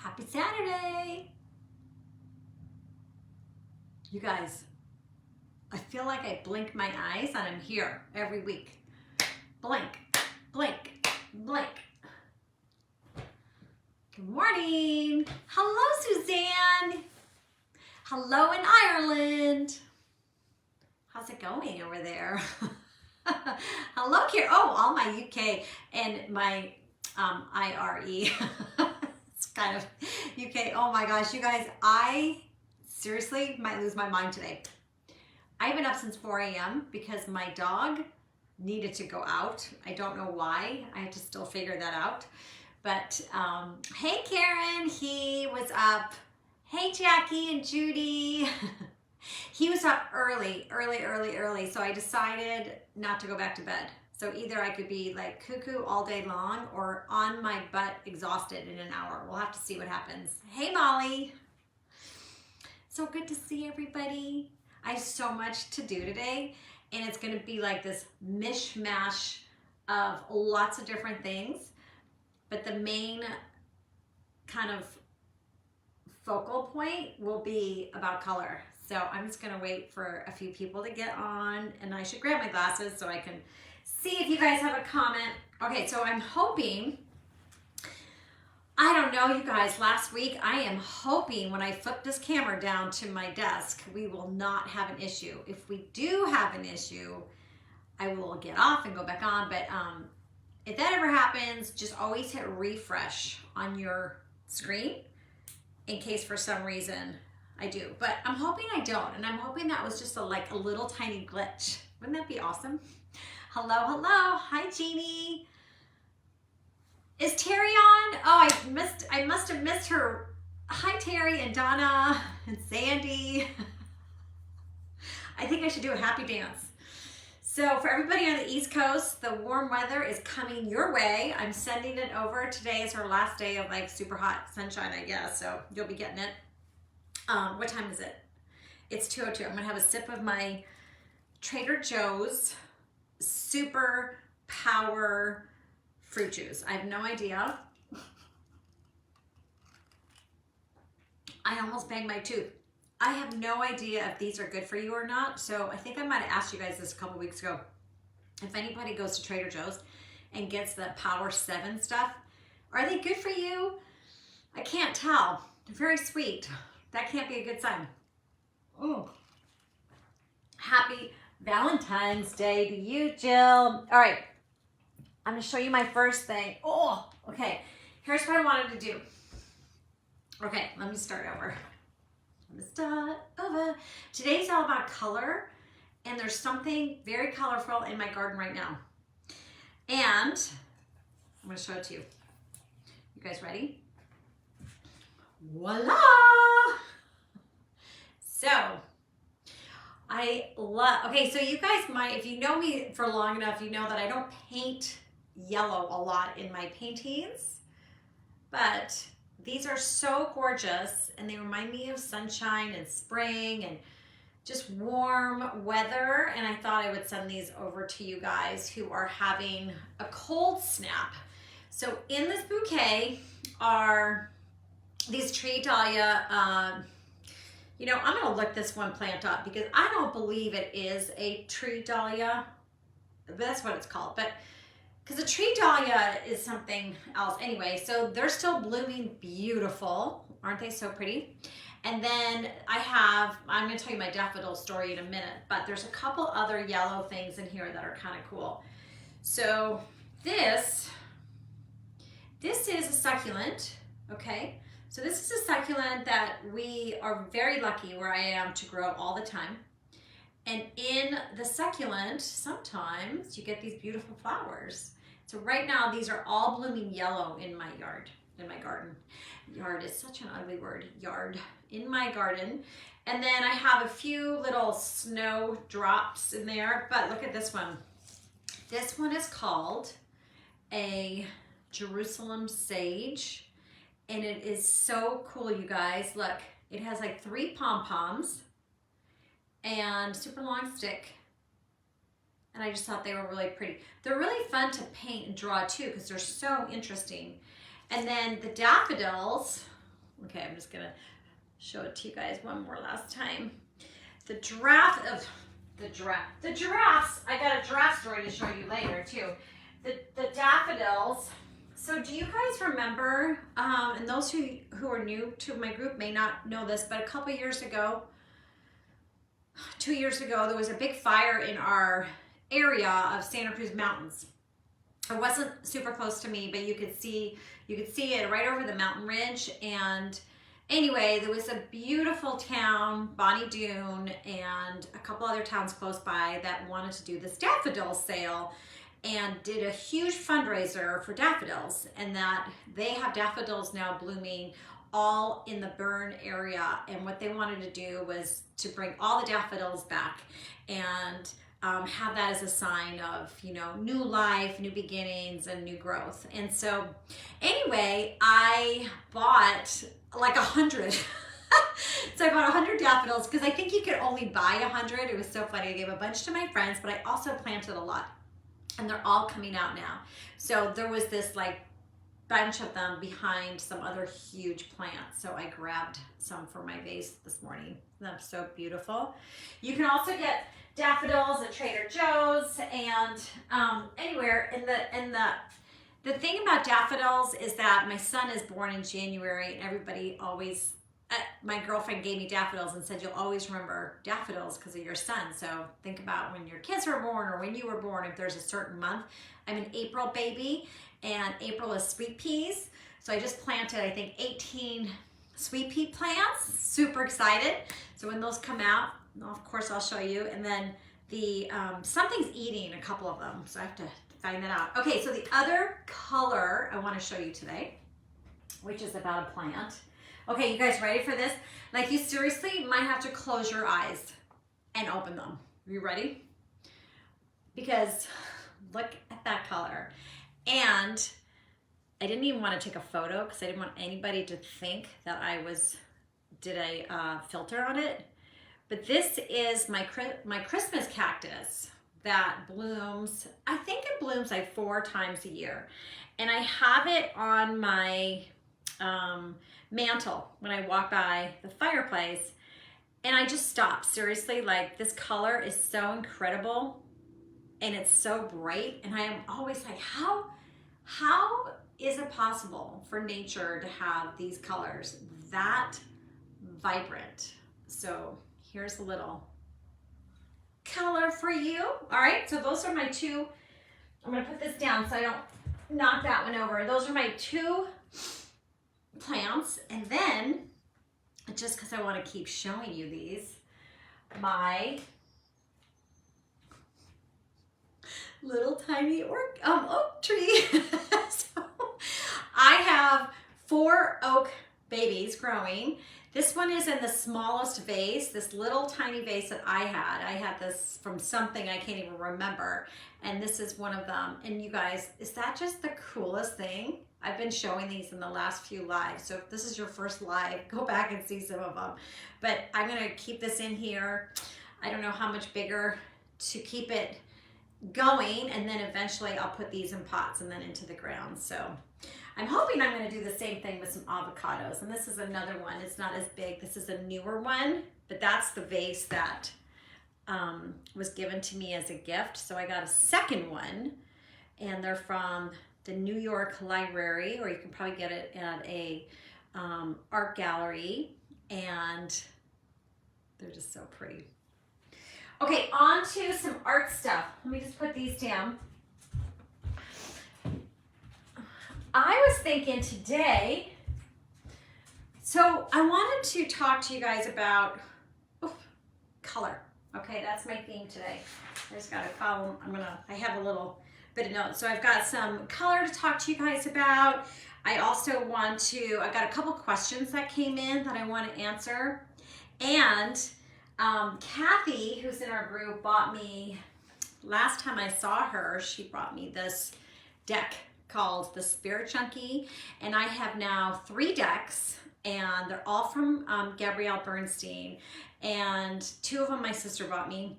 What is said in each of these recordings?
Happy Saturday. You guys, I feel like I blink my eyes and I'm here every week. Blink, blink, blink. Good morning. Hello, Suzanne. Hello in Ireland. How's it going over there? Hello, Kira. Oh, all my UK and my IRE. It's kind of UK. Oh my gosh, you guys, I seriously might lose my mind today. I've been up since 4 a.m. because my dog needed to go out. I don't know why. I had to still figure that out. But hey, Karen, he was up. Hey, Jackie and Judy. He was up early. So I decided not to go back to bed. So either I could be like cuckoo all day long or on my butt exhausted in an hour. We'll have to see what happens. Hey, Molly. So good to see everybody. I have so much to do today, and it's going to be like this mishmash of lots of different things. But the main kind of focal point will be about color. So I'm just gonna wait for a few people to get on, and I should grab my glasses so I can see if you guys have a comment. Okay, so I'm hoping, I don't know you guys, last week I am hoping when I flip this camera down to my desk, we will not have an issue. If we do have an issue, I will get off and go back on, but if that ever happens, just always hit refresh on your screen in case for some reason I do, but I'm hoping I don't, and I'm hoping that was just a little tiny glitch. Wouldn't that be awesome? Hello, hi Jeannie. Is Terry on? Oh, I must have missed her. Hi Terry and Donna and Sandy. I think I should do a happy dance. So for everybody on the East Coast, the warm weather is coming your way. I'm sending it over. Today is our last day of like super hot sunshine, I guess, so you'll be getting it. What time is it? It's 2:02. I'm gonna have a sip of my Trader Joe's super power fruit juice. I have no idea. I almost banged my tooth. I have no idea if these are good for you or not. So I think I might have asked you guys this a couple weeks ago. If anybody goes to Trader Joe's and gets the Power 7 stuff, are they good for you? I can't tell. They're very sweet. That can't be a good sign. Oh. Happy Valentine's Day to you, Jill. All right. I'm going to show you my first thing. Oh, okay. Here's what I wanted to do. Okay, let me start over. Today's all about color, and there's something very colorful in my garden right now. And I'm going to show it to you. You guys ready? Voila! So, okay, so you guys might, if you know me for long enough, you know that I don't paint yellow a lot in my paintings, but these are so gorgeous, and they remind me of sunshine and spring and just warm weather, and I thought I would send these over to you guys who are having a cold snap. So in this bouquet are these tree dahlia, you know, I'm gonna look this one plant up because I don't believe it is a tree dahlia, but that's what it's called. But because a tree dahlia is something else. Anyway, so they're still blooming beautiful. Aren't they so pretty? And then I'm gonna tell you my daffodil story in a minute, but there's a couple other yellow things in here that are kind of cool. So this is a succulent, okay? So this is a succulent that we are very lucky where I am to grow all the time. And in the succulent, sometimes you get these beautiful flowers. So right now, these are all blooming yellow in my yard, in my garden. Yard is such an ugly word, yard, in my garden. And then I have a few little snow drops in there, but look at this one. This one is called a Jerusalem sage. And it is so cool, you guys. Look, it has like 3 pom-poms and super long stick. And I just thought they were really pretty. They're really fun to paint and draw too because they're so interesting. And then the daffodils, Okay, I'm just gonna show it to you guys one more last time. The giraffes, I got a giraffe story to show you later too. The daffodils. So do you guys remember, and those who are new to my group may not know this, but a couple years ago, 2 years ago, there was a big fire in our area of Santa Cruz Mountains. It wasn't super close to me, but you could see it right over the mountain ridge. And anyway, there was a beautiful town, Bonnie Doon, and a couple other towns close by that wanted to do this daffodil sale and did a huge fundraiser for daffodils, and that they have daffodils now blooming all in the Burn area. And what they wanted to do was to bring all the daffodils back and have that as a sign of, you know, new life, new beginnings, and new growth. And so anyway, I bought like 100. So I bought 100 daffodils because I think you could only buy 100. It was so funny. I gave a bunch to my friends, but I also planted a lot. And they're all coming out now. So there was this like bunch of them behind some other huge plants. So I grabbed some for my vase this morning. That's so beautiful. You can also get daffodils at Trader Joe's and anywhere. And the thing about daffodils is that my son is born in January, and everybody always, my girlfriend gave me daffodils and said, you'll always remember daffodils because of your son. So think about when your kids were born or when you were born, if there's a certain month. I'm an April baby, and April is sweet peas. So I just planted, I think, 18 sweet pea plants. Super excited. So when those come out, of course I'll show you. And then the something's eating a couple of them, so I have to find that out. Okay, so the other color I want to show you today, which is about a plant. Okay, you guys ready for this? Like, you seriously might have to close your eyes and open them. Are you ready? Because look at that color. And I didn't even want to take a photo because I didn't want anybody to think that I did a filter on it. But this is my Christmas cactus that blooms, I think it blooms like 4 times a year. And I have it on my mantle when I walk by the fireplace, and I just stop. Seriously, like, this color is so incredible and it's so bright, and I am always like, how is it possible for nature to have these colors that vibrant? So here's a little color for you. All right, so those are my 2. I'm gonna put this down so I don't knock that one over. Those are my 2 plants. And then, just because I want to keep showing you these, my little tiny oak tree. So I have 4 oak babies growing. This one is in the smallest vase, this little tiny vase that I had. I had this from something I can't even remember, and this is one of them. And you guys, is that just the coolest thing? I've been showing these in the last few lives, so if this is your first live, go back and see some of them. But I'm gonna keep this in here. I don't know how much bigger to keep it going, and then eventually I'll put these in pots and then into the ground. So I'm hoping I'm gonna do the same thing with some avocados. And this is another one, it's not as big. This is a newer one, but that's the vase that was given to me as a gift. So I got a second one, and they're from the New York Library, or you can probably get it at a art gallery, and they're just so pretty. Okay, on to some art stuff. Let me just put these down. I was thinking today, so I wanted to talk to you guys about color. Okay, that's my theme today. I just got a column. I have a little bit of notes. So I've got some color to talk to you guys about. I also I got a couple questions that came in that I want to answer. And Kathy, who's in our group, bought me, last time I saw her, she brought me this deck called the Spirit Chunky, and I have now 3 decks, and they're all from Gabrielle Bernstein, and 2 of them my sister bought me,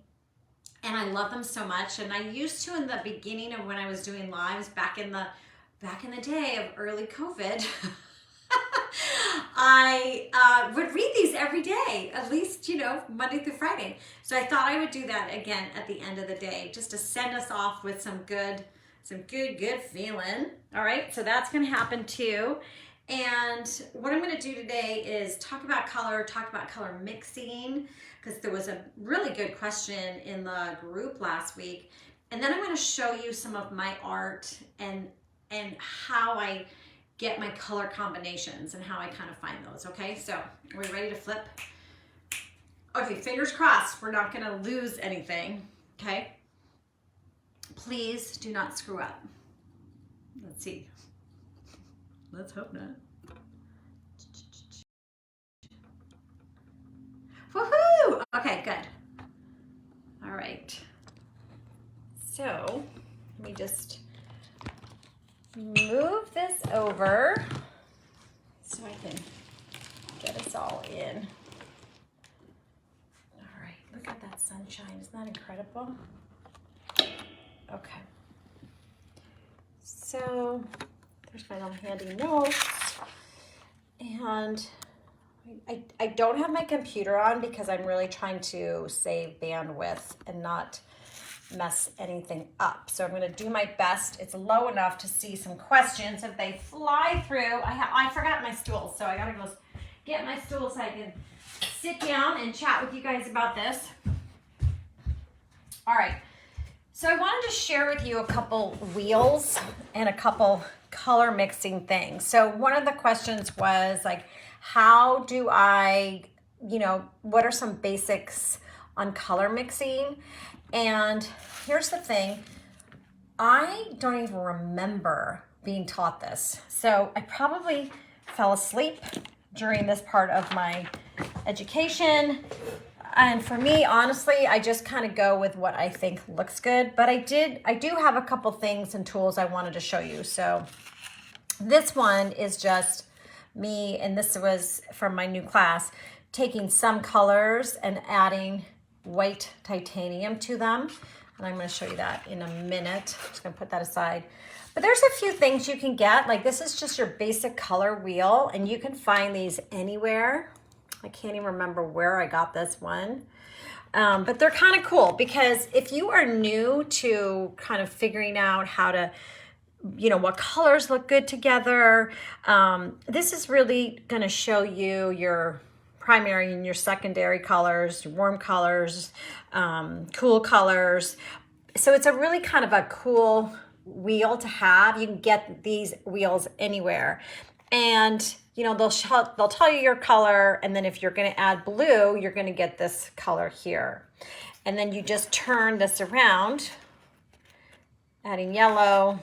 and I love them so much. And I used to, in the beginning of when I was doing lives back in the day of early COVID, I would read these every day, at least, you know, Monday through Friday. So I thought I would do that again at the end of the day, just to send us off with some good feeling. All right, so that's gonna happen too. And what I'm gonna do today is talk about color mixing, because there was a really good question in the group last week. And then I'm gonna show you some of my art and how I get my color combinations and how I kind of find those, okay? So, are we ready to flip? Okay, fingers crossed, we're not gonna lose anything, okay? Please do not screw up. Let's see. Let's hope not. Woohoo! Okay, good. All right. So, let me just move this over so I can get us all in. All right, look at that sunshine. Isn't that incredible? Okay. So, there's my little handy notes. And I don't have my computer on because I'm really trying to save bandwidth and not mess anything up. So I'm going to do my best. It's low enough to see some questions. If they fly through, I forgot my stool, so I got to go get my stool so I can sit down and chat with you guys about this. All right. So I wanted to share with you a couple wheels and a couple color mixing things. So one of the questions was like, how do I, you know, what are some basics on color mixing? And here's the thing, I don't even remember being taught this. So I probably fell asleep during this part of my education. And for me, honestly, I just kind of go with what I think looks good. But I do have a couple things and tools I wanted to show you. So this one is just me, and this was from my new class, taking some colors and adding white titanium to them. And I'm going to show you that in a minute. I'm just going to put that aside. But there's a few things you can get. Like this is just your basic color wheel, and you can find these anywhere. I can't even remember where I got this one. But they're kind of cool because if you are new to kind of figuring out how to, you know, what colors look good together, this is really going to show you your primary and your secondary colors, warm colors, cool colors. So it's a really kind of a cool wheel to have. You can get these wheels anywhere. And you know, they'll tell you your color, and then if you're going to add blue, you're going to get this color here. And then you just turn this around, adding yellow,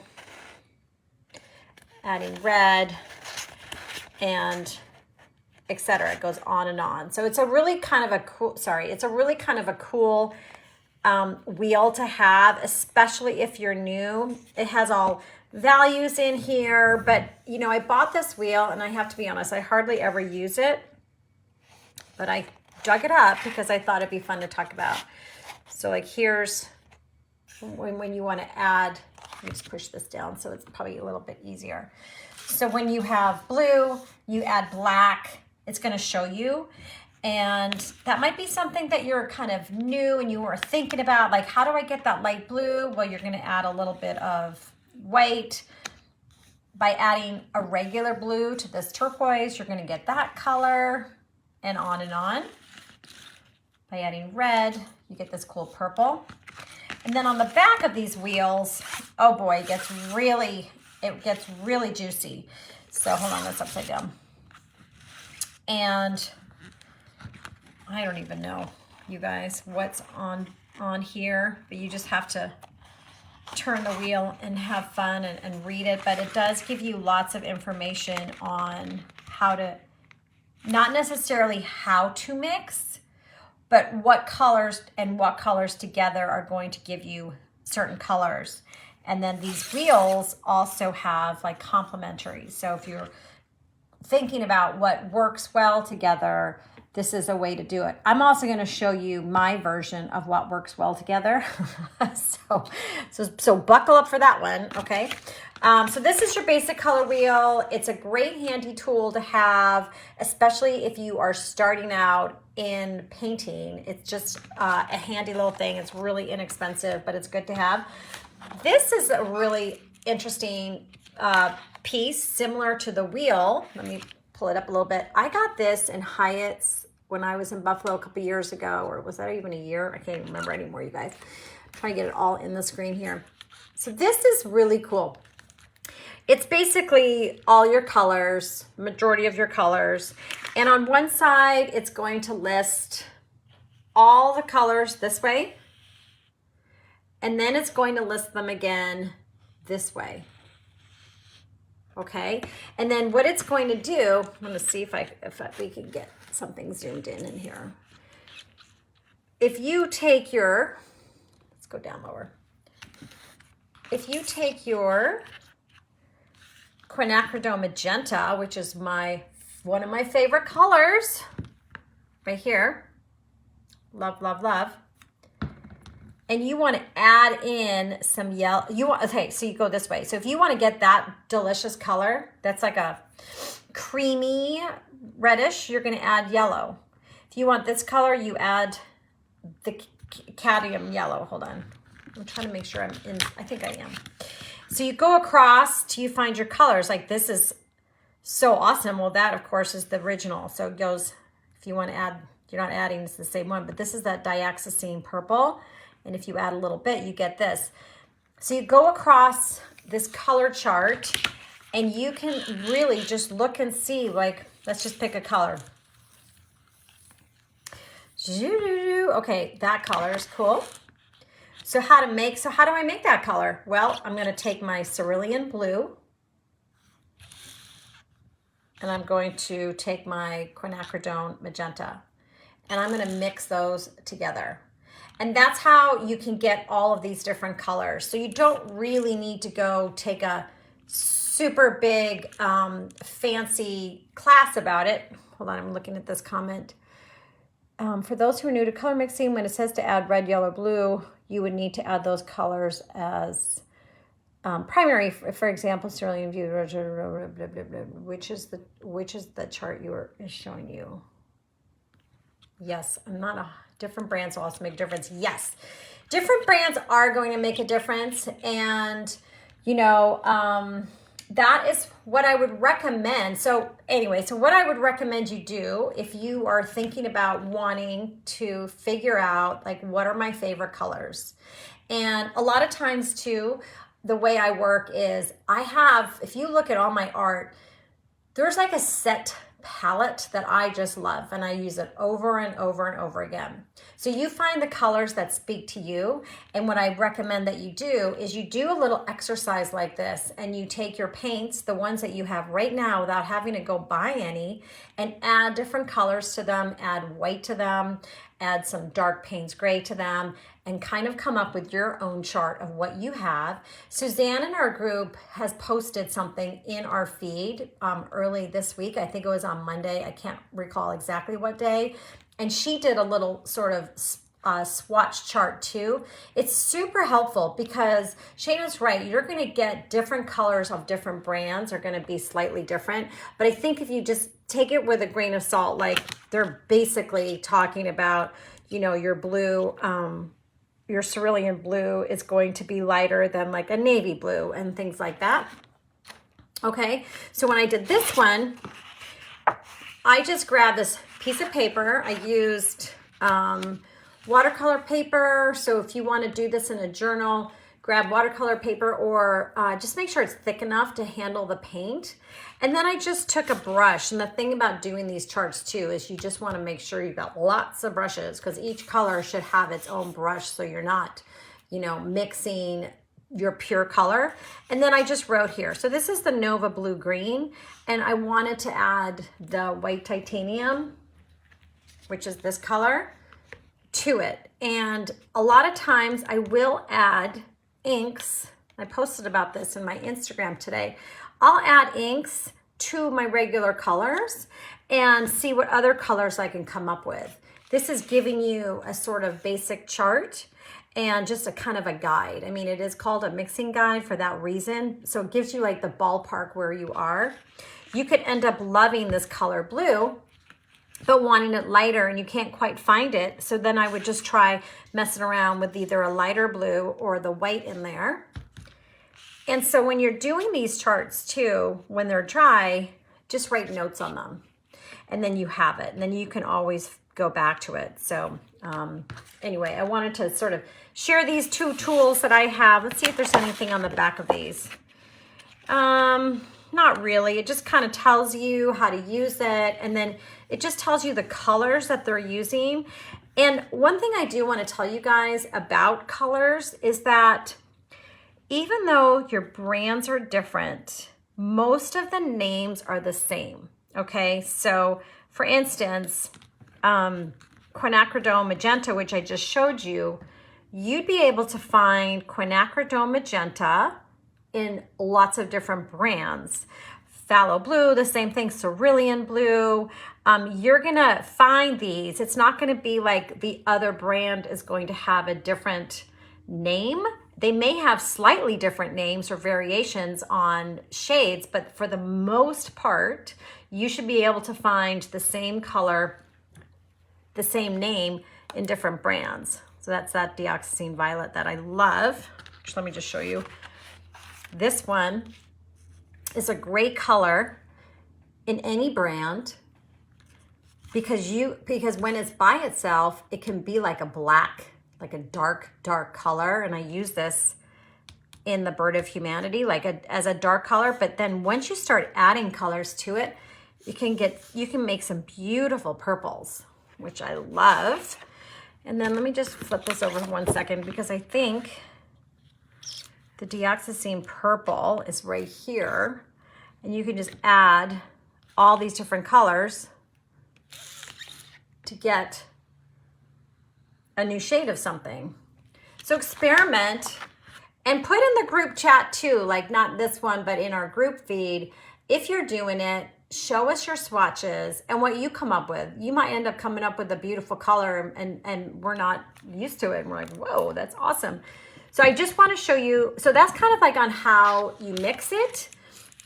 adding red, and etc. It goes on and on. So it's a really kind of a cool, wheel to have, especially if you're new. It has all values in here, but you know, I bought this wheel and I have to be honest, I hardly ever use it, but I dug it up because I thought it'd be fun to talk about. So like here's when you want to add, let me just push this down so it's probably a little bit easier. So when you have blue, you add black, it's going to show you. And that might be something that you're kind of new and you were thinking about, like, how do I get that light blue? Well, you're going to add a little bit of white. By adding a regular blue to this turquoise, you're going to get that color, and on and on. By adding red, you get this cool purple. And then on the back of these wheels, oh boy, it gets really juicy. So hold on, that's upside down. And I don't even know, you guys, what's on here, but you just have to turn the wheel and have fun and read it. But it does give you lots of information on how to, not necessarily how to mix, but what colors together are going to give you certain colors. And then these wheels also have like complementary. So if you're thinking about what works well together, this is a way to do it. I'm also going to show you my version of what works well together. So buckle up for that one, okay? So this is your basic color wheel. It's a great handy tool to have, especially if you are starting out in painting. It's just a handy little thing. It's really inexpensive, but it's good to have. This is a really interesting piece, similar to the wheel. Let me pull it up a little bit. I got this in Hyatt's when I was in Buffalo a couple years ago, or was that even a year? I can't even remember anymore, you guys. I'm trying to get it all in the screen here. So this is really cool. It's basically all your colors, majority of your colors. And on one side, it's going to list all the colors this way. And then it's going to list them again this way. Okay. And then what it's going to do, I'm going to see if we can get something zoomed in here. If you take your, let's go down lower. If you take your quinacridone magenta, which is one of my favorite colors, right here, love, love, love, and you want to add in some yellow, okay, so you go this way. So if you want to get that delicious color, that's like a creamy reddish, you're going to add yellow. If you want this color, you add the cadmium yellow. Hold on. I'm trying to make sure I'm in, I think I am. So you go across till you find your colors. Like this is so awesome. Well, that of course is the original. So it goes, if you want to add, you're not adding, it's the same one, but this is that dioxazine purple. And if you add a little bit, you get this. So you go across this color chart and you can really just look and see, like, let's just pick a color. Okay, that color is cool. So how do I make that color? Well, I'm going to take my cerulean blue and I'm going to take my quinacridone magenta and I'm going to mix those together. And that's how you can get all of these different colors. So you don't really need to go take a super big fancy class about it. Hold on, I'm looking at this comment. For those who are new to color mixing, when it says to add red, yellow, blue, you would need to add those colors as primary. For example, cerulean view, which is the chart is showing you. Yes, I'm not a different brands will also make a difference. Yes, different brands are going to make a difference, and you know that is what I would recommend. So anyway, so what I would recommend you do if you are thinking about wanting to figure out like what are my favorite colors, and a lot of times too, the way I work is if you look at all my art, there's like a set palette that I just love and I use it over and over and over again. So you find the colors that speak to you, and what I recommend that you do is you do a little exercise like this and you take your paints, the ones that you have right now without having to go buy any, and add different colors to them, add white to them, add some dark Payne's gray to them, and kind of come up with your own chart of what you have. Suzanne in our group has posted something in our feed early this week. I think it was on Monday. I can't recall exactly what day. And she did a little sort of swatch chart too. It's super helpful because Shayna's right. You're going to get different colors of different brands are going to be slightly different. But I think if you just take it with a grain of salt, like they're basically talking about, you know, your blue, your cerulean blue is going to be lighter than like a navy blue and things like that. Okay, so when I did this one, I just grabbed this piece of paper. I used watercolor paper. So if you want to do this in a journal, grab watercolor paper, or just make sure it's thick enough to handle the paint. And then I just took a brush. And the thing about doing these charts too is you just want to make sure you've got lots of brushes, because each color should have its own brush so you're not, you know, mixing your pure color. And then I just wrote here. So this is the Nova Blue Green, and I wanted to add the white titanium, which is this color, to it. And a lot of times I will add inks. I posted about this in my Instagram today. I'll add inks to my regular colors and see what other colors I can come up with. This is giving you a sort of basic chart. and just a kind of a guide. I mean, it is called a mixing guide for that reason. So it gives you like the ballpark where you are. You could end up loving this color blue, but wanting it lighter and you can't quite find it. So then I would just try messing around with either a lighter blue or the white in there. And so when you're doing these charts too, when they're dry, just write notes on them. And then you have it. And then you can always go back to it. So anyway, I wanted to sort of share these two tools that I have. Let's see if there's anything on the back of these. Not really. It just kind of tells you how to use it. And then it just tells you the colors that they're using. And one thing I do want to tell you guys about colors is that even though your brands are different, most of the names are the same. Okay, so for instance, quinacridone magenta, which I just showed you, you'd be able to find quinacridone magenta in lots of different brands. Phthalo blue, the same thing, cerulean blue. You're gonna find these. It's not gonna be like the other brand is going to have a different name. They may have slightly different names or variations on shades, but for the most part, you should be able to find the same color, the same name in different brands. So that's that Deoxysine Violet that I love. Let me just show you. This one is a great color in any brand because when it's by itself, it can be like a black, like a dark color. And I use this in the Bird of Humanity, as a dark color. But then once you start adding colors to it, you can make some beautiful purples, which I love. And then let me just flip this over 1 second because I think the Deoxysine purple is right here. And you can just add all these different colors to get a new shade of something. So experiment and put in the group chat too, like not this one, but in our group feed. If you're doing it, show us your swatches and what you come up with. You might end up coming up with a beautiful color and we're not used to it. And we're like, whoa, that's awesome. So I just want to show you, so that's kind of like on how you mix it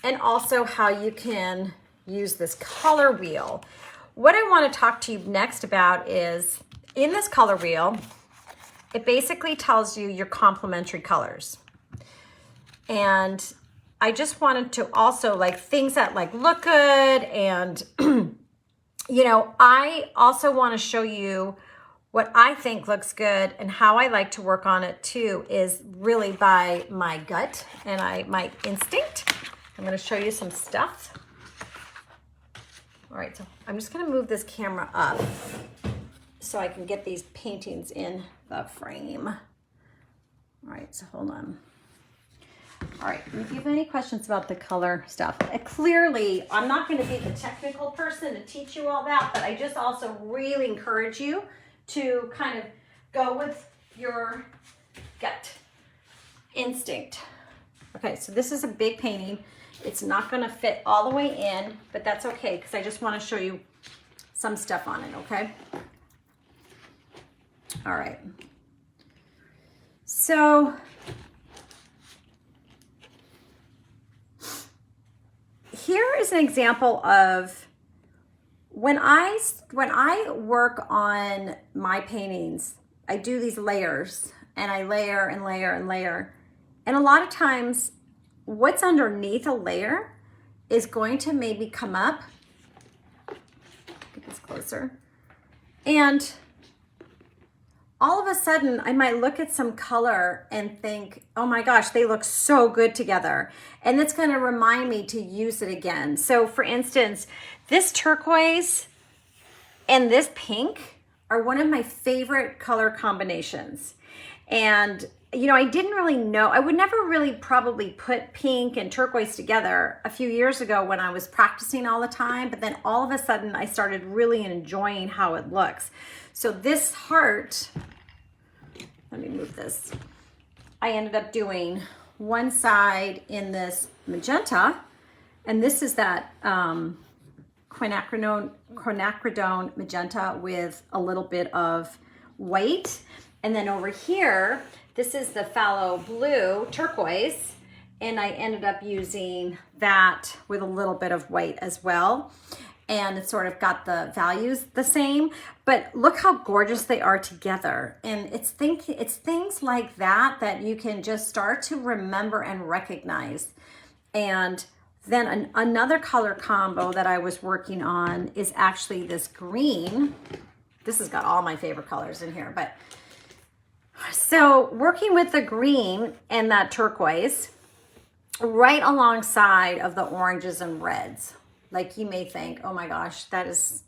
and also how you can use this color wheel. What I want to talk to you next about is in this color wheel, it basically tells you your complementary colors. And I just wanted to also like things that like look good. And, you know, I also want to show you what I think looks good and how I like to work on it too is really by my gut and my instinct. I'm going to show you some stuff. All right, so I'm just going to move this camera up so I can get these paintings in the frame. All right, so hold on. All right, if you have any questions about the color stuff, clearly I'm not going to be the technical person to teach you all that, but I just also really encourage you to kind of go with your gut instinct. Okay, so this is a big painting. It's not going to fit all the way in, but that's okay because I just want to show you some stuff on it, okay? All right. So here is an example of when I work on my paintings, I do these layers and I layer and layer and layer. And a lot of times what's underneath a layer is going to maybe come up. Get this closer. And all of a sudden I might look at some color and think, oh my gosh, they look so good together. And it's going to remind me to use it again. So for instance, this turquoise and this pink are one of my favorite color combinations. And you know, I didn't really know, I would never really probably put pink and turquoise together a few years ago when I was practicing all the time, but then all of a sudden I started really enjoying how it looks. So this heart, let me move this. I ended up doing one side in this magenta, and this is that quinacridone magenta with a little bit of white. And then over here, this is the phthalo blue, turquoise, and I ended up using that with a little bit of white as well. And it's sort of got the values the same, but look how gorgeous they are together. And it's things like that that you can just start to remember and recognize. And then another color combo that I was working on is actually this green. This has got all my favorite colors in here, but so working with the green and that turquoise right alongside of the oranges and reds. Like you may think, oh my gosh, that is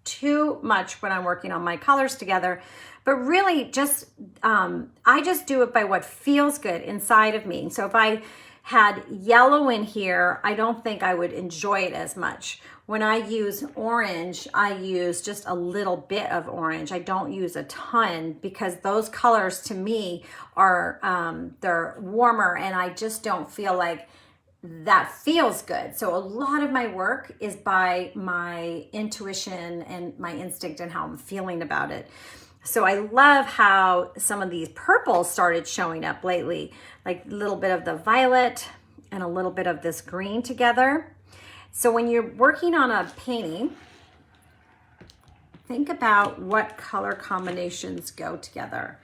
too much when I'm working on my colors together. But really just, I just do it by what feels good inside of me. So if I had yellow in here, I don't think I would enjoy it as much. When I use orange, I use just a little bit of orange. I don't use a ton because those colors to me are, they're warmer and I just don't feel like that feels good. So a lot of my work is by my intuition and my instinct and how I'm feeling about it. So I love how some of these purples started showing up lately, like a little bit of the violet and a little bit of this green together. So when you're working on a painting, think about what color combinations go together.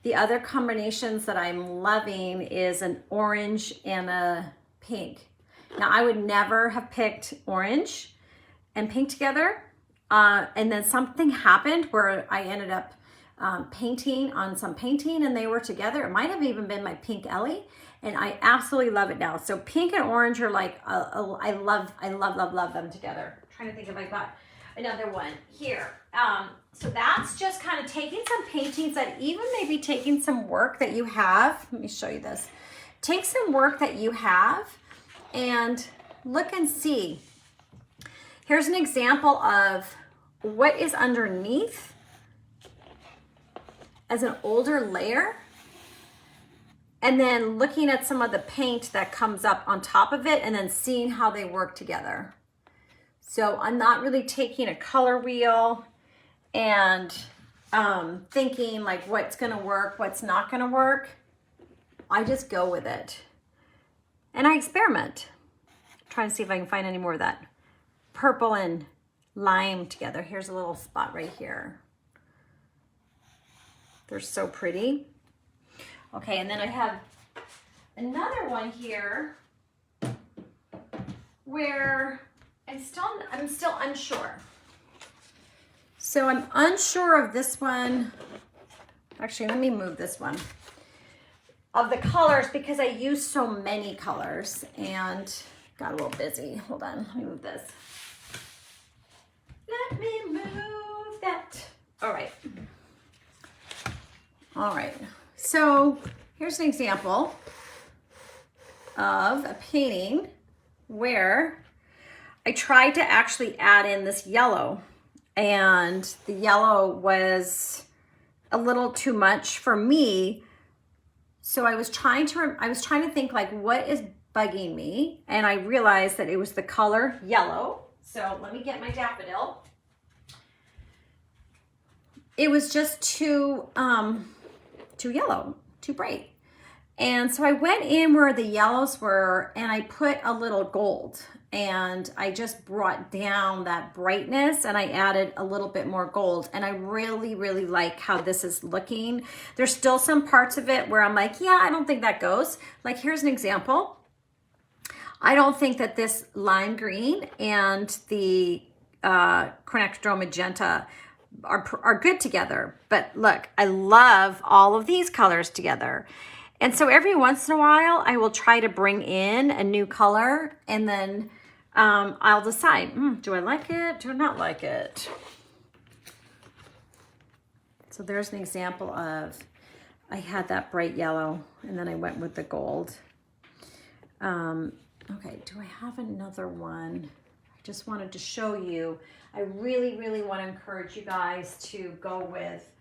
The other combinations that I'm loving is an orange and a pink. Now I would never have picked orange and pink together. And then something happened where I ended up painting on some painting and they were together. It might have even been my pink Ellie. And I absolutely love it now. So pink and orange are like, I love them together. I'm trying to think if I got another one here. So that's just kind of taking some paintings that even maybe taking some work that you have. Let me show you this. Take some work that you have and look and see. Here's an example of what is underneath as an older layer. And then looking at some of the paint that comes up on top of it and then seeing how they work together. So I'm not really taking a color wheel and thinking like what's gonna work, what's not gonna work. I just go with it. And I experiment. Trying to see if I can find any more of that purple and lime together. Here's a little spot right here. They're so pretty. Okay, and then I have another one here where I'm still unsure. So I'm unsure of this one. Actually, let me move this one. Of the colors because I use so many colors and got a little busy. Hold on, let me move this. Let me move that. All right. All right. So here's an example of a painting where I tried to actually add in this yellow and the yellow was a little too much for me. So I was trying to think like what is bugging me and I realized that it was the color yellow. So let me get my daffodil. It was just too yellow, too bright. And so I went in where the yellows were and I put a little gold and I just brought down that brightness and I added a little bit more gold. And I really, really like how this is looking. There's still some parts of it where I'm like, yeah, I don't think that goes. Like here's an example. I don't think that this lime green and the quinacridone magenta are good together. But look, I love all of these colors together. And so every once in a while, I will try to bring in a new color and then I'll decide, do I like it? Do I not like it? So there's an example of, I had that bright yellow and then I went with the gold. Okay, do I have another one? I just wanted to show you. I really, really want to encourage you guys to go with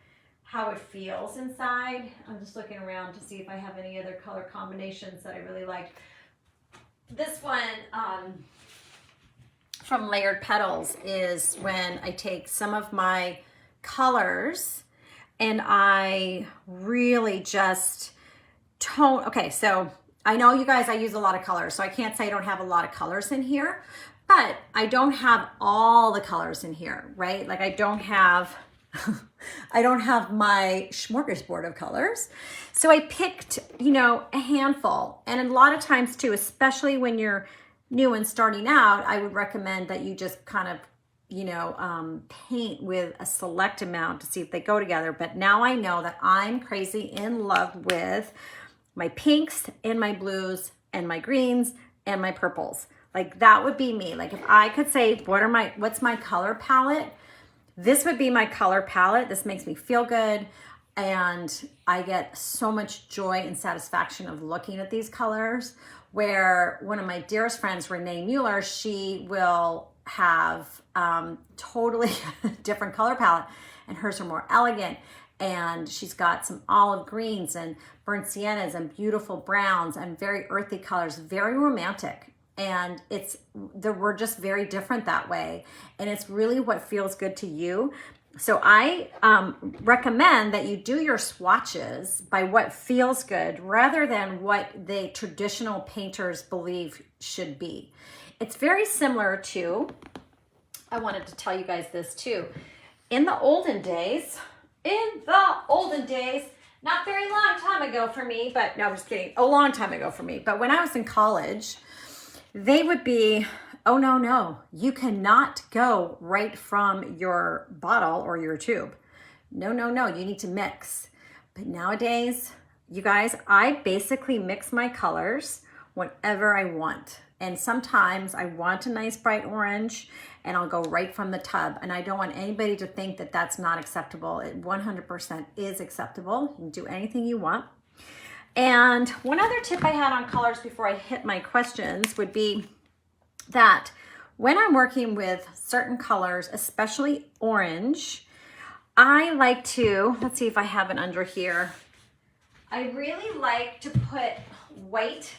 how it feels inside. I'm just looking around to see if I have any other color combinations that I really like. This one from Layered Petals is when I take some of my colors and I really just tone. Okay, so I know you guys, I use a lot of colors, so I can't say I don't have a lot of colors in here, but I don't have all the colors in here, right? Like I don't have, I don't have my smorgasbord of colors. So I picked, you know, a handful. And a lot of times too, especially when you're new and starting out, I would recommend that you just kind of, you know, paint with a select amount to see if they go together. But now I know that I'm crazy in love with my pinks and my blues and my greens and my purples. Like that would be me. Like if I could say, what's my color palette? This would be my color palette. This makes me feel good. And I get so much joy and satisfaction of looking at these colors, where one of my dearest friends, Renee Mueller, she will have totally different color palette, and hers are more elegant. And she's got some olive greens and burnt siennas and beautiful browns and very earthy colors, very romantic. And we're just very different that way. And it's really what feels good to you. So I recommend that you do your swatches by what feels good rather than what the traditional painters believe should be. It's very similar to, I wanted to tell you guys this too. In the olden days, not very long time ago for me, but no, I'm just kidding. A long time ago for me. But when I was in college, they would be, oh no, you cannot go right from your bottle or your tube. No, you need to mix. But nowadays, you guys, I basically mix my colors whenever I want. And sometimes I want a nice bright orange and I'll go right from the tub. And I don't want anybody to think that that's not acceptable. It 100% is acceptable. You can do anything you want. And one other tip I had on colors before I hit my questions would be that when I'm working with certain colors, especially orange, I like to, let's see if I have it under here. I really like to put white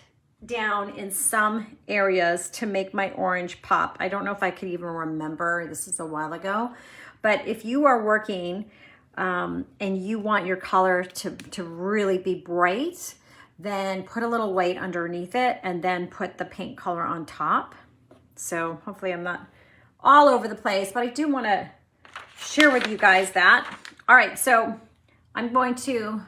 down in some areas to make my orange pop. I don't know if I could even remember, this is a while ago, but if you are working and you want your color to really be bright, then put a little white underneath it and then put the paint color on top. So hopefully I'm not all over the place, but I do want to share with you guys that. All right, so I'm going to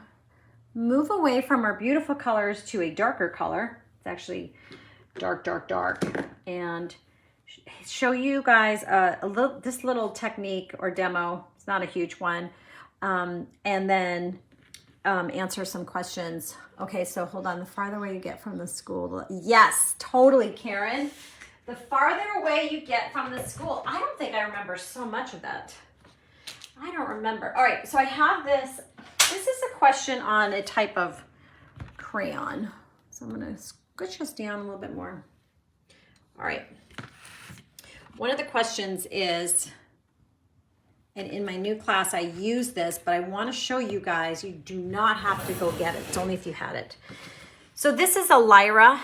move away from our beautiful colors to a darker color. It's actually dark, and show you guys this little technique or demo. It's not a huge one. And then answer some questions. Okay, so hold on. The farther away you get from the school, yes, totally, Karen. The farther away you get from the school, I don't think I remember so much of that. I don't remember. All right, so I have this. This is a question on a type of crayon. So I'm going to squish this down a little bit more. All right. One of the questions is, and in my new class, I use this, but I want to show you guys, you do not have to go get it. It's only if you had it. So this is a Lyra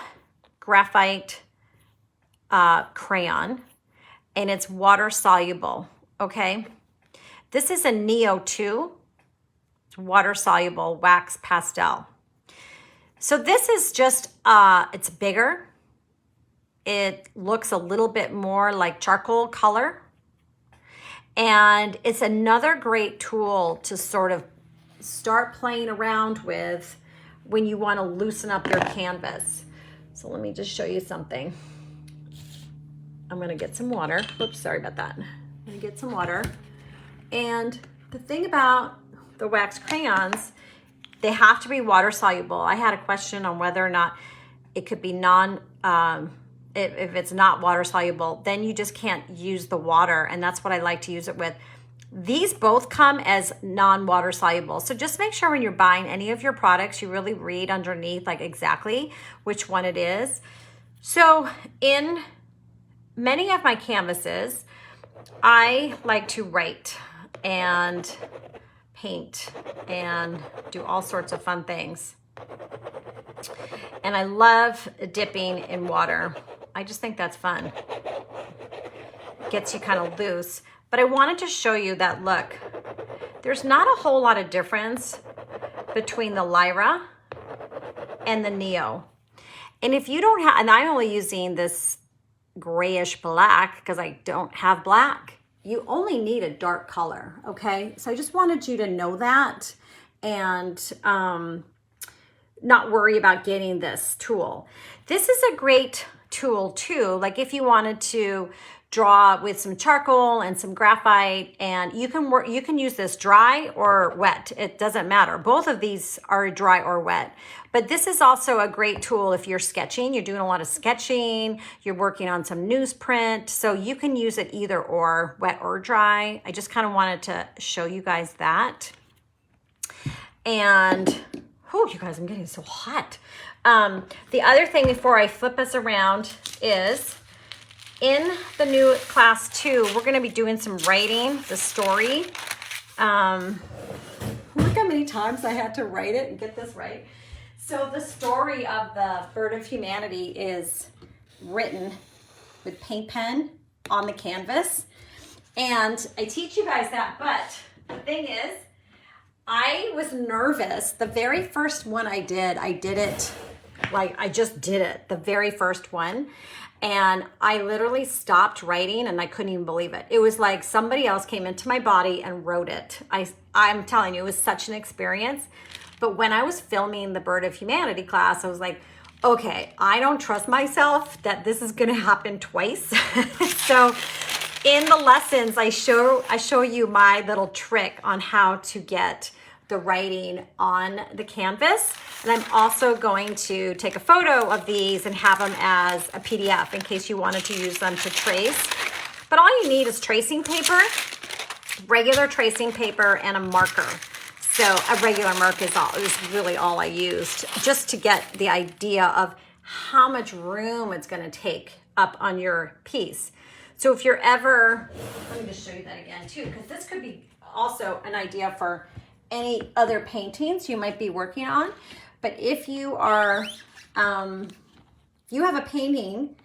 graphite crayon, and it's water soluble, okay? This is a Neo 2. It's water soluble wax pastel. So this is just, it's bigger. It looks a little bit more like charcoal color. And it's another great tool to sort of start playing around with when you want to loosen up your canvas. So let me just show you something. I'm going to get some water. Oops, sorry about that. I'm going to get some water. And the thing about the wax crayons, they have to be water soluble. I had a question on whether or not it could be if it's not water soluble, then you just can't use the water, and that's what I like to use it with. These both come as non-water soluble. So just make sure when you're buying any of your products, you really read underneath like exactly which one it is. So in many of my canvases, I like to write and paint and do all sorts of fun things. And I love dipping in water. I just think that's fun. Gets you kind of loose. But I wanted to show you that, look, there's not a whole lot of difference between the Lyra and the Neo. And if you don't have, and I'm only using this grayish black because I don't have black, you only need a dark color, okay? So I just wanted you to know that and not worry about getting this tool. This is a great tool too, like if you wanted to draw with some charcoal and some graphite, and you can use this dry or wet. It doesn't matter. Both of these are dry or wet. But this is also a great tool if you're sketching, you're doing a lot of sketching, you're working on some newsprint. So you can use it either or, wet or dry. I just kind of wanted to show you guys that. And, oh, you guys, I'm getting so hot. The other thing before I flip us around is, in the new class 2, we're going to be doing some writing, the story. Look how many times I had to write it and get this right. So the story of the Bird of Humanity is written with paint pen on the canvas. And I teach you guys that, but the thing is, I was nervous. The very first one I did it like I just did it, the very first one. And I literally stopped writing and I couldn't even believe it. It was like somebody else came into my body and wrote it. I'm telling you, it was such an experience. But when I was filming the Bird of Humanity class, I was like, okay, I don't trust myself that this is gonna happen twice. So in the lessons, I show you my little trick on how to get the writing on the canvas. And I'm also going to take a photo of these and have them as a PDF in case you wanted to use them to trace. But all you need is tracing paper, regular tracing paper, and a marker. So a regular marker is really all I used, just to get the idea of how much room it's gonna take up on your piece. So if you're ever, let me just show you that again too, because this could be also an idea for any other paintings you might be working on. But if you are, you have a painting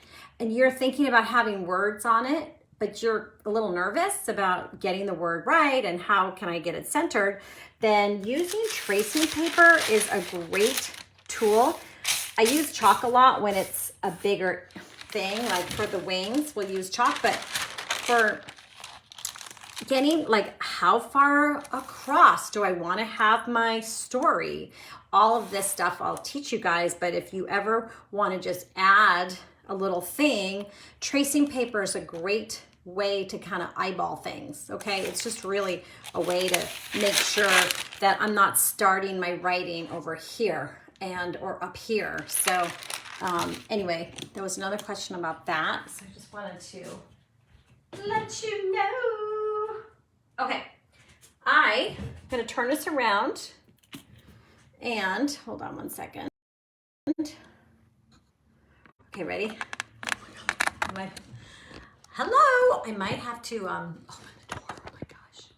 and you're thinking about having words on it, but you're a little nervous about getting the word right and how can I get it centered, then using tracing paper is a great tool. I use chalk a lot when it's a bigger thing, like for the wings, we'll use chalk, but for getting like how far across do I want to have my story, all of this stuff I'll teach you guys. But if you ever want to just add a little thing, tracing paper is a great way to kind of eyeball things. Okay, it's just really a way to make sure that I'm not starting my writing over here or up here. So anyway, there was another question about that, so I just wanted to let you know. Okay, I'm gonna turn this around and hold on one second. Okay, ready? Oh my God. Hello, I might have to open the door. Oh my gosh,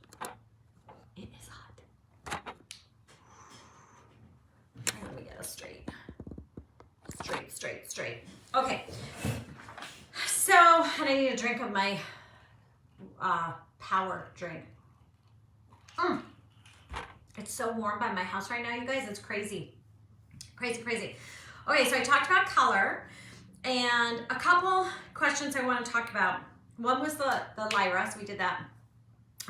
it is hot. Let me get it straight. Straight. Okay, so and I need a drink of my power drink. It's so warm by my house right now, you guys. It's crazy. Okay, so I talked about color and a couple questions I want to talk about. One was the Lyra, so we did that.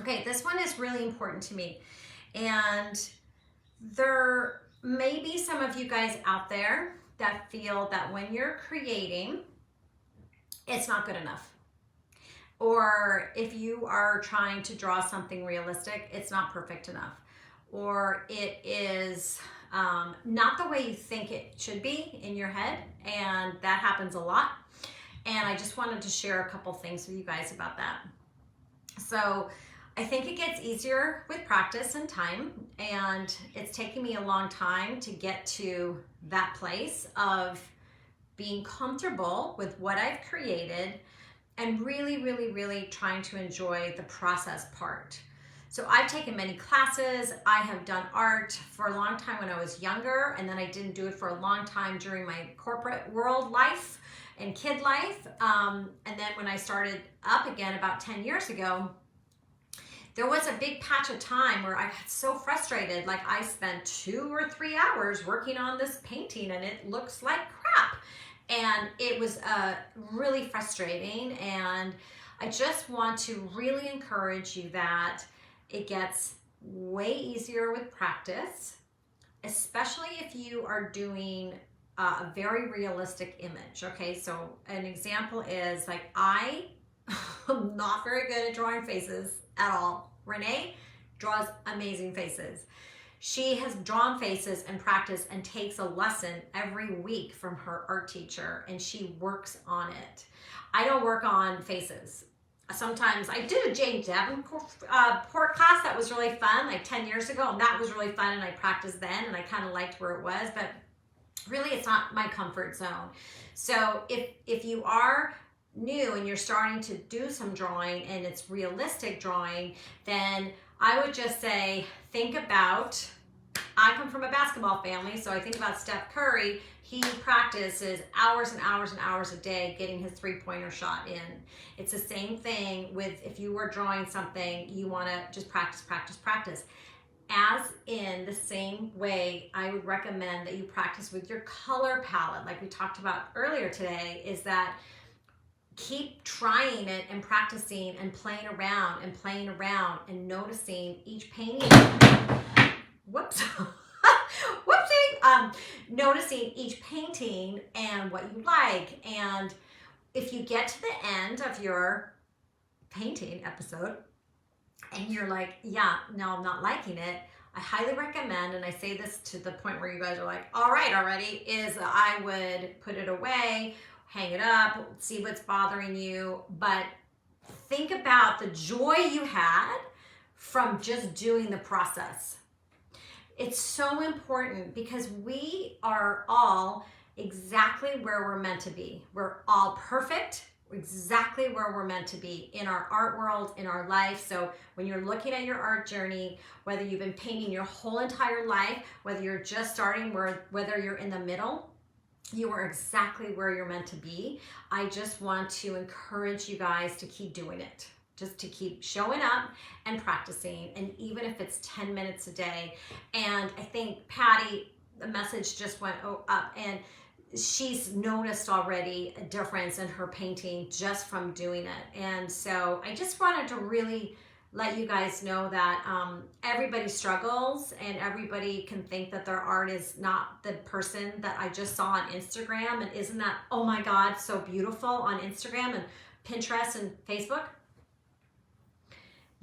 Okay, this one is really important to me. And there may be some of you guys out there that feel that when you're creating, it's not good enough. Or if you are trying to draw something realistic, it's not perfect enough. Or it is not the way you think it should be in your head, and that happens a lot. And I just wanted to share a couple things with you guys about that. So I think it gets easier with practice and time, and it's taken me a long time to get to that place of being comfortable with what I've created and really trying to enjoy the process part. So I've taken many classes. I have done art for a long time when I was younger, and then I didn't do it for a long time during my corporate world life and kid life. And then when I started up again about 10 years ago, there was a big patch of time where I got so frustrated. Like I spent 2 or 3 hours working on this painting and it looks like crap. And it was really frustrating. And I just want to really encourage you that it gets way easier with practice, especially if you are doing a very realistic image. Okay, so an example is like I am not very good at drawing faces at all. Renee draws amazing faces. She has drawn faces and practice and takes a lesson every week from her art teacher, and she works on it. I don't work on faces. Sometimes I did a Jane Davenport class that was really fun, like 10 years ago, and that was really fun, and I practiced then, and I kind of liked where it was, but really it's not my comfort zone. So if you are new and you're starting to do some drawing and it's realistic drawing, then I would just say, think about, I come from a basketball family, so I think about Steph Curry. He practices hours and hours and hours a day getting his three-pointer shot in. It's the same thing with if you were drawing something, you want to just practice, practice, practice. As in the same way, I would recommend that you practice with your color palette, like we talked about earlier today, is that keep trying it and practicing and playing around and noticing each painting. Whoops. Whoopsie. Noticing each painting and what you like. And if you get to the end of your painting episode and you're like, yeah, no, I'm not liking it, I highly recommend, and I say this to the point where you guys are like, all right already, is I would put it away, hang it up, see what's bothering you, but think about the joy you had from just doing the process. It's so important because we are all exactly where we're meant to be. We're all perfect, exactly where we're meant to be in our art world, in our life. So when you're looking at your art journey, whether you've been painting your whole entire life, whether you're just starting, whether you're in the middle, you are exactly where you're meant to be. I just want to encourage you guys to keep doing it. Just to keep showing up and practicing, and even if it's 10 minutes a day. And I think Patty, the message just went up, and she's noticed already a difference in her painting just from doing it. And so I just wanted to really let you guys know that everybody struggles, and everybody can think that their art is not the person that I just saw on Instagram. And isn't that, oh my God, so beautiful on Instagram and Pinterest and Facebook?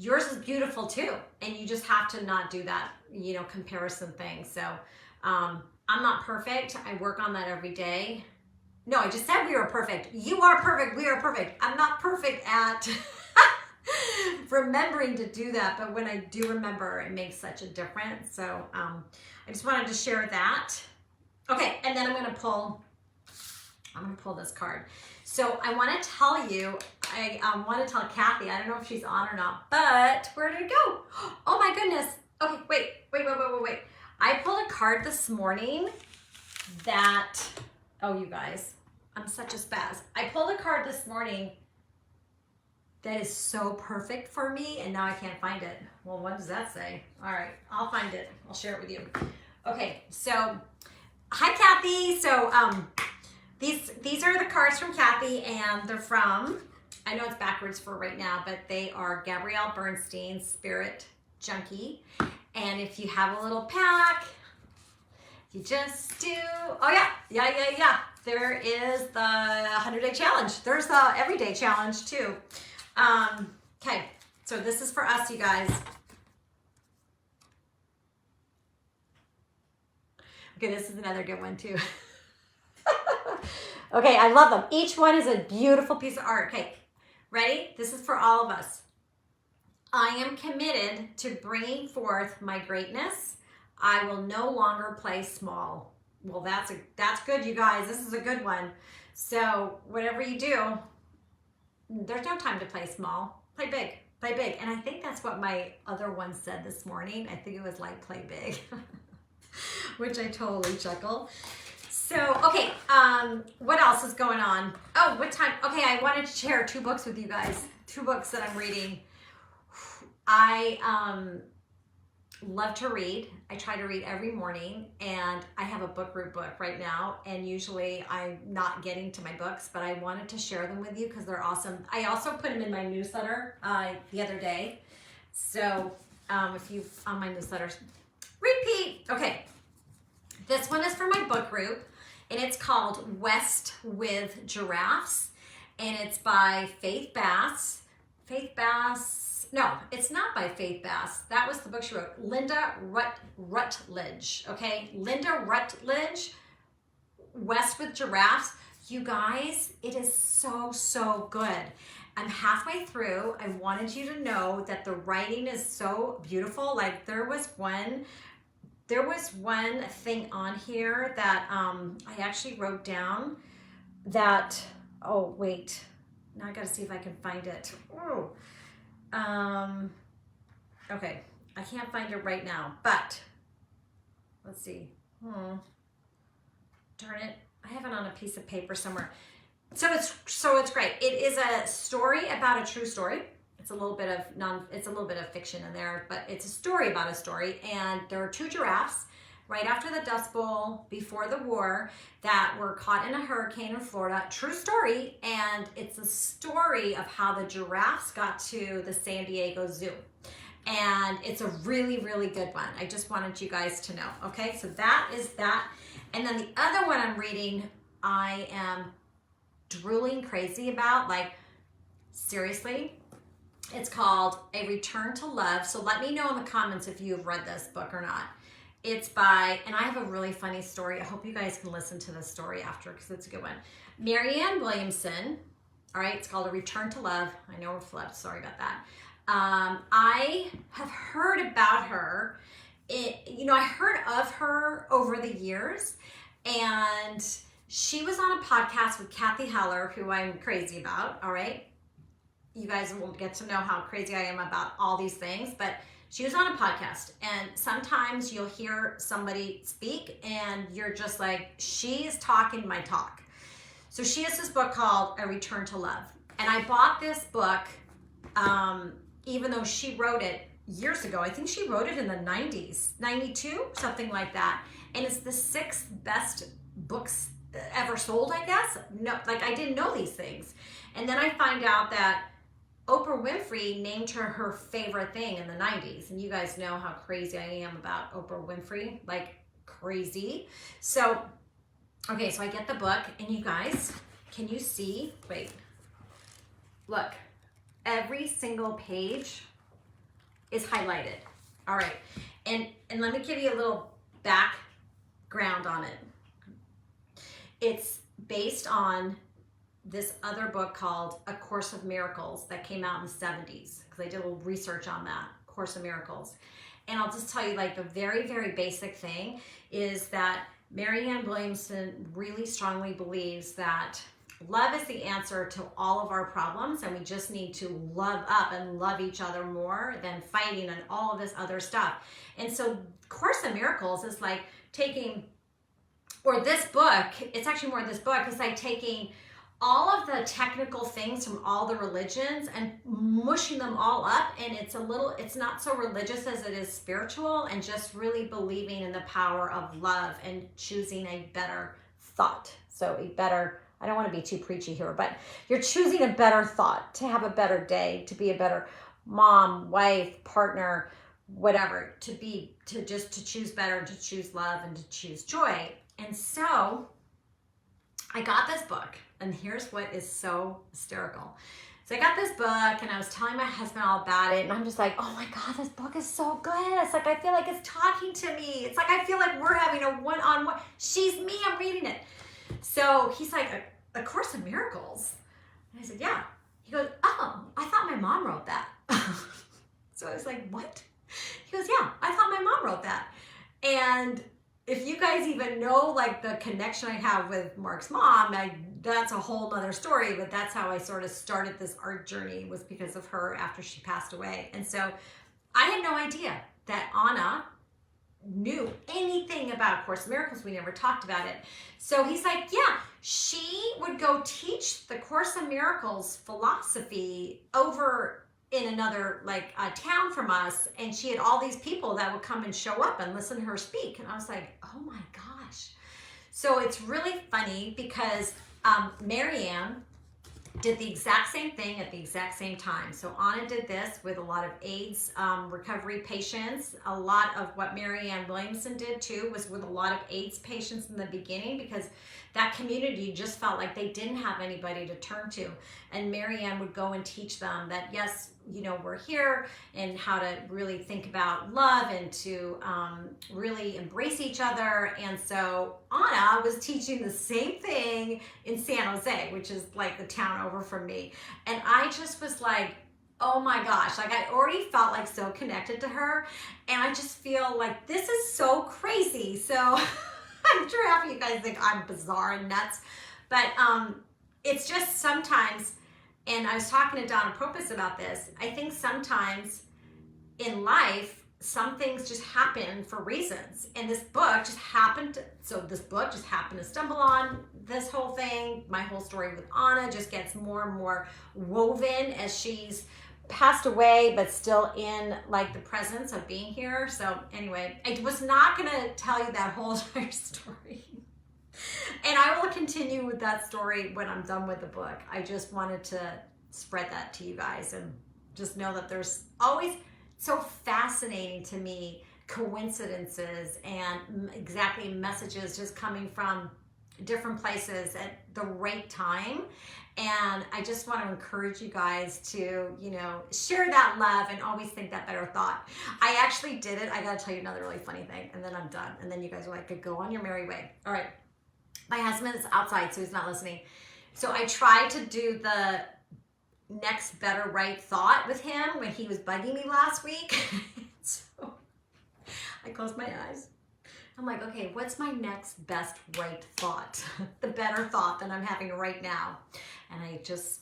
Yours is beautiful too, and you just have to not do that, comparison thing. So I'm not perfect. I work on that every day. No, I just said we are perfect. You are perfect. We are perfect. I'm not perfect at remembering to do that, but when I do remember, it makes such a difference. So I just wanted to share that. Okay, and then I'm gonna pull this card. So I want to tell you, I want to tell Kathy, I don't know if she's on or not, but where did it go? Oh my goodness. Okay, wait. I pulled a card this morning that, oh you guys, I'm such a spaz. I pulled a card this morning that is so perfect for me, and now I can't find it. Well, what does that say? All right, I'll find it. I'll share it with you. Okay, so hi Kathy. So these are the cards from Kathy, and they're from, I know it's backwards for right now, but they are Gabrielle Bernstein's Spirit Junkie. And if you have a little pack, you just do, oh yeah. There is the 100-day challenge. There's the everyday challenge too. Okay, so this is for us, you guys. Okay, this is another good one too. Okay, I love them. Each one is a beautiful piece of art. Okay, ready? This is for all of us. I am committed to bringing forth my greatness. I will no longer play small. Well, that's good, you guys. This is a good one. So whatever you do, there's no time to play small. Play big. Play big. And I think that's what my other one said this morning. I think it was like, play big, which I totally chuckle. So, okay, what else is going on? Oh, what time? Okay, I wanted to share 2 books with you guys. 2 books that I'm reading. I love to read. I try to read every morning, and I have a book group book right now, and usually I'm not getting to my books, but I wanted to share them with you because they're awesome. I also put them in my newsletter the other day. So if you on my newsletters, repeat. Okay, this one is for my book group, and it's called West with Giraffes, and it's by Faith Bass. No, it's not by Faith Bass. That was the book she wrote. Linda Rutledge, okay? Linda Rutledge, West with Giraffes. You guys, it is so, so good. I'm halfway through. I wanted you to know that the writing is so beautiful. Like there was one thing on here that I actually wrote down that, oh, wait. Now I gotta see if I can find it. Oh. Okay, I can't find it right now, but let's see. Darn it, I have it on a piece of paper somewhere. So it's great. It is a story about a true story. It's a little bit of fiction in there, but it's a story about a story. And there are two giraffes right after the Dust Bowl, before the war, that were caught in a hurricane in Florida. True story, and it's a story of how the giraffes got to the San Diego Zoo. And it's a really, really good one. I just wanted you guys to know, okay? So that is that. And then the other one I'm reading, I am drooling crazy about, like, seriously. It's called A Return to Love. So let me know in the comments if you've read this book or not. It's by, and I have a really funny story. I hope you guys can listen to this story after because it's a good one. Marianne Williamson. All right, it's called A Return to Love. I know we're flipped. Sorry about that. I have heard about her. I heard of her over the years, and she was on a podcast with Kathy Heller, who I'm crazy about. All right, you guys will get to know how crazy I am about all these things, but she was on a podcast, and sometimes you'll hear somebody speak and you're just like, she is talking my talk. So she has this book called A Return to Love. And I bought this book, even though she wrote it years ago. I think she wrote it in the 90s, 92, something like that. And it's the 6th best books ever sold, I guess. No, like I didn't know these things. And then I find out that Oprah Winfrey named her favorite thing in the 90s. And you guys know how crazy I am about Oprah Winfrey, like crazy. So, okay, so I get the book, and you guys, can you see? Wait, look, every single page is highlighted. All right, and let me give you a little background on it. It's based on this other book called A Course of Miracles that came out in the 70s, because I did a little research on that, Course of Miracles. And I'll just tell you, like, the very, very basic thing is that Marianne Williamson really strongly believes that love is the answer to all of our problems, and we just need to love up and love each other more than fighting and all of this other stuff. And so Course of Miracles is like taking, or this book, it's actually more this book, it's like taking all of the technical things from all the religions and mushing them all up, and it's not so religious as it is spiritual, and just really believing in the power of love and choosing a better thought. So I don't want to be too preachy here, but you're choosing a better thought, to have a better day, to be a better mom, wife, partner, whatever, to choose better, to choose love, and to choose joy. And so I got this book, and here's what is so hysterical. So I got this book, and I was telling my husband all about it, and I'm just like, oh my God, this book is so good. It's like, I feel like it's talking to me. It's like, I feel like we're having a one-on-one. She's me, I'm reading it. So he's like, A Course in Miracles? And I said, yeah. He goes, oh, I thought my mom wrote that. So I was like, what? He goes, yeah, I thought my mom wrote that. And if you guys even know, like, the connection I have with Mark's mom, that's a whole other story, but that's how I sort of started this art journey, was because of her after she passed away. And so I had no idea that Anna knew anything about Course in Miracles. We never talked about it. So he's like, yeah, she would go teach the Course in Miracles philosophy over in another like town from us, and she had all these people that would come and show up and listen to her speak. And I was like, oh my gosh. So it's really funny because Marianne did the exact same thing at the exact same time. So Anna did this with a lot of AIDS recovery patients. A lot of what Marianne Williamson did too was with a lot of AIDS patients in the beginning, because that community just felt like they didn't have anybody to turn to. And Marianne would go and teach them that, yes, you know, we're here, and how to really think about love and to really embrace each other. And so Anna was teaching the same thing in San Jose, which is like the town over from me. And I just was like, oh my gosh, like I already felt like so connected to her. And I just feel like this is so crazy. So I'm sure half of you guys think I'm bizarre and nuts, but it's just sometimes, and I was talking to Donna Propus about this, I think sometimes in life, some things just happen for reasons. And this book just happened to stumble on this whole thing. My whole story with Anna just gets more and more woven as she's passed away, but still in like the presence of being here. So anyway, I was not gonna tell you that whole entire story. And I will continue with that story when I'm done with the book. I just wanted to spread that to you guys, and just know that there's always so fascinating to me coincidences and exactly messages just coming from different places at the right time. And I just want to encourage you guys to, you know, share that love and always think that better thought. I actually did it. I got to tell you another really funny thing, and then I'm done. And then you guys are like, go on your merry way. All right. My husband is outside, so he's not listening. So I tried to do the next better right thought with him when he was bugging me last week. So I closed my eyes. I'm like, okay, what's my next best right thought? The better thought that I'm having right now. And I just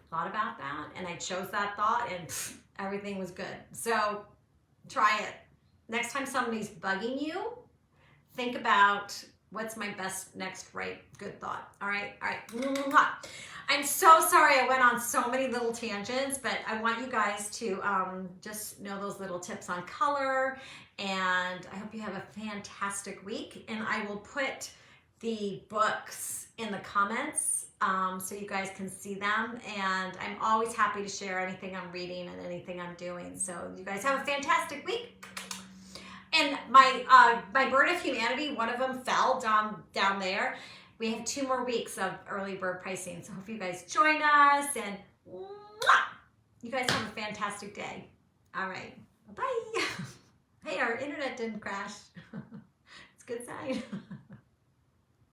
thought about that, and I chose that thought, and everything was good. So try it. Next time somebody's bugging you, think about what's my best next right good thought. All right. I'm so sorry I went on so many little tangents, but I want you guys to just know those little tips on color, and I hope you have a fantastic week. And I will put the books in the comments so you guys can see them, and I'm always happy to share anything I'm reading and anything I'm doing. So you guys have a fantastic week. And my bird of humanity, one of them fell down there. We have 2 more weeks of early bird pricing, so hope you guys join us, and you guys have a fantastic day. All right, bye. Hey, our internet didn't crash. It's a good sign.